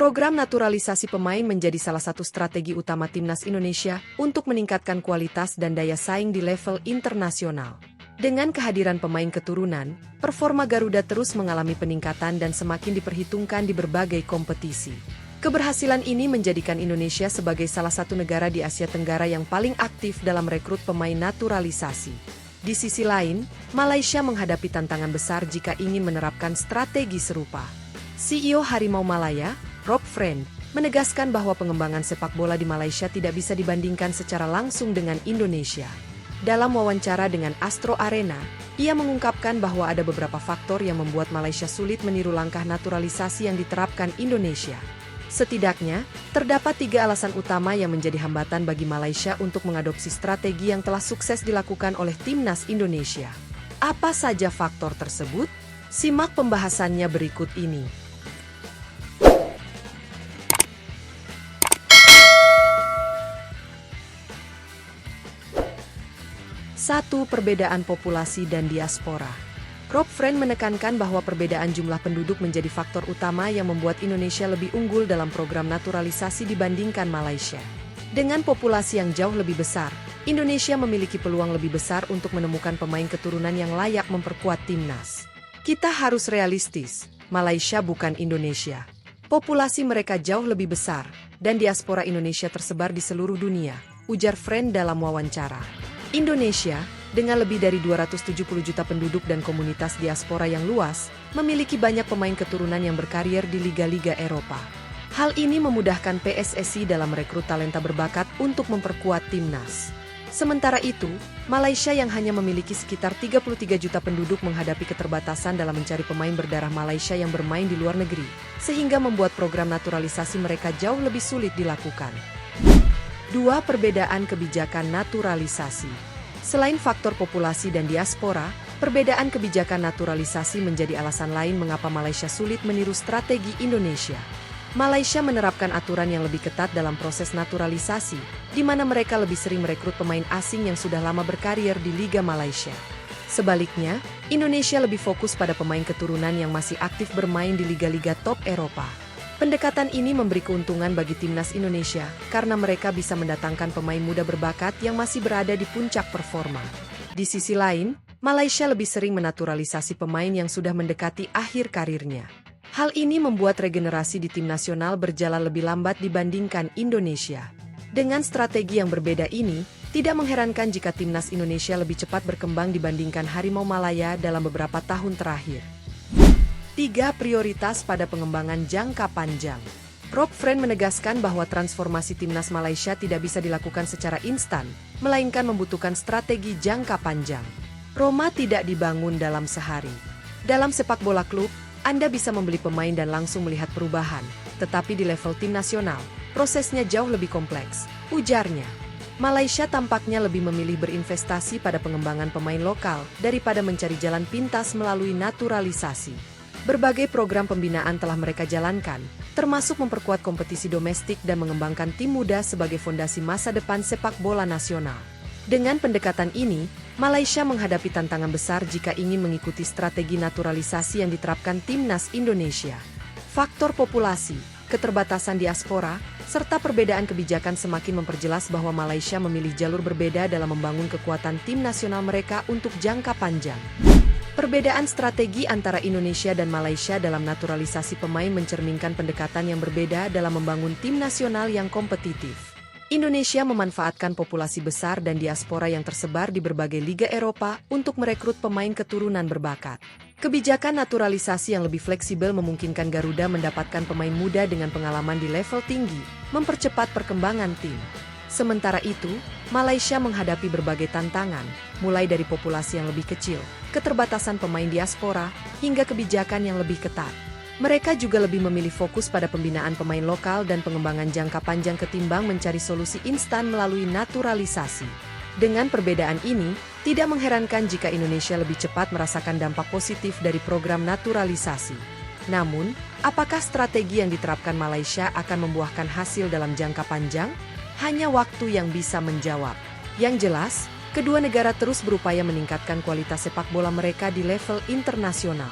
Program naturalisasi pemain menjadi salah satu strategi utama timnas Indonesia untuk meningkatkan kualitas dan daya saing di level internasional. Dengan kehadiran pemain keturunan, performa Garuda terus mengalami peningkatan dan semakin diperhitungkan di berbagai kompetisi. Keberhasilan ini menjadikan Indonesia sebagai salah satu negara di Asia Tenggara yang paling aktif dalam rekrut pemain naturalisasi. Di sisi lain, Malaysia menghadapi tantangan besar jika ingin menerapkan strategi serupa. CEO Harimau Malaya, Rob Friend, menegaskan bahwa pengembangan sepak bola di Malaysia tidak bisa dibandingkan secara langsung dengan Indonesia. Dalam wawancara dengan Astro Arena, ia mengungkapkan bahwa ada beberapa faktor yang membuat Malaysia sulit meniru langkah naturalisasi yang diterapkan Indonesia. Setidaknya, terdapat 3 alasan utama yang menjadi hambatan bagi Malaysia untuk mengadopsi strategi yang telah sukses dilakukan oleh timnas Indonesia. Apa saja faktor tersebut? Simak pembahasannya berikut ini. 1. Perbedaan populasi dan diaspora. Rob Friend menekankan bahwa perbedaan jumlah penduduk menjadi faktor utama yang membuat Indonesia lebih unggul dalam program naturalisasi dibandingkan Malaysia. Dengan populasi yang jauh lebih besar, Indonesia memiliki peluang lebih besar untuk menemukan pemain keturunan yang layak memperkuat timnas. Kita harus realistis, Malaysia bukan Indonesia. Populasi mereka jauh lebih besar, dan diaspora Indonesia tersebar di seluruh dunia, ujar Friend dalam wawancara. Indonesia, dengan lebih dari 270 juta penduduk dan komunitas diaspora yang luas, memiliki banyak pemain keturunan yang berkarier di liga-liga Eropa. Hal ini memudahkan PSSI dalam merekrut talenta berbakat untuk memperkuat timnas. Sementara itu, Malaysia yang hanya memiliki sekitar 33 juta penduduk menghadapi keterbatasan dalam mencari pemain berdarah Malaysia yang bermain di luar negeri, sehingga membuat program naturalisasi mereka jauh lebih sulit dilakukan. 2. Perbedaan kebijakan naturalisasi. Selain faktor populasi dan diaspora, perbedaan kebijakan naturalisasi menjadi alasan lain mengapa Malaysia sulit meniru strategi Indonesia. Malaysia menerapkan aturan yang lebih ketat dalam proses naturalisasi, di mana mereka lebih sering merekrut pemain asing yang sudah lama berkarier di Liga Malaysia. Sebaliknya, Indonesia lebih fokus pada pemain keturunan yang masih aktif bermain di liga-liga top Eropa. Pendekatan ini memberi keuntungan bagi timnas Indonesia karena mereka bisa mendatangkan pemain muda berbakat yang masih berada di puncak performa. Di sisi lain, Malaysia lebih sering menaturalisasi pemain yang sudah mendekati akhir karirnya. Hal ini membuat regenerasi di tim nasional berjalan lebih lambat dibandingkan Indonesia. Dengan strategi yang berbeda ini, tidak mengherankan jika timnas Indonesia lebih cepat berkembang dibandingkan Harimau Malaya dalam beberapa tahun terakhir. 3. Prioritas pada pengembangan jangka panjang. Rob Friend menegaskan bahwa transformasi timnas Malaysia tidak bisa dilakukan secara instan, melainkan membutuhkan strategi jangka panjang. Roma tidak dibangun dalam sehari. Dalam sepak bola klub, Anda bisa membeli pemain dan langsung melihat perubahan, tetapi di level tim nasional, prosesnya jauh lebih kompleks, ujarnya. Malaysia tampaknya lebih memilih berinvestasi pada pengembangan pemain lokal daripada mencari jalan pintas melalui naturalisasi. Berbagai program pembinaan telah mereka jalankan, termasuk memperkuat kompetisi domestik dan mengembangkan tim muda sebagai fondasi masa depan sepak bola nasional. Dengan pendekatan ini, Malaysia menghadapi tantangan besar jika ingin mengikuti strategi naturalisasi yang diterapkan timnas Indonesia. Faktor populasi, keterbatasan diaspora, serta perbedaan kebijakan semakin memperjelas bahwa Malaysia memilih jalur berbeda dalam membangun kekuatan tim nasional mereka untuk jangka panjang. Perbedaan strategi antara Indonesia dan Malaysia dalam naturalisasi pemain mencerminkan pendekatan yang berbeda dalam membangun tim nasional yang kompetitif. Indonesia memanfaatkan populasi besar dan diaspora yang tersebar di berbagai liga Eropa untuk merekrut pemain keturunan berbakat. Kebijakan naturalisasi yang lebih fleksibel memungkinkan Garuda mendapatkan pemain muda dengan pengalaman di level tinggi, mempercepat perkembangan tim. Sementara itu, Malaysia menghadapi berbagai tantangan, mulai dari populasi yang lebih kecil, keterbatasan pemain diaspora, hingga kebijakan yang lebih ketat. Mereka juga lebih memilih fokus pada pembinaan pemain lokal dan pengembangan jangka panjang ketimbang mencari solusi instan melalui naturalisasi. Dengan perbedaan ini, tidak mengherankan jika Indonesia lebih cepat merasakan dampak positif dari program naturalisasi. Namun, apakah strategi yang diterapkan Malaysia akan membuahkan hasil dalam jangka panjang? Hanya waktu yang bisa menjawab. Yang jelas, kedua negara terus berupaya meningkatkan kualitas sepak bola mereka di level internasional.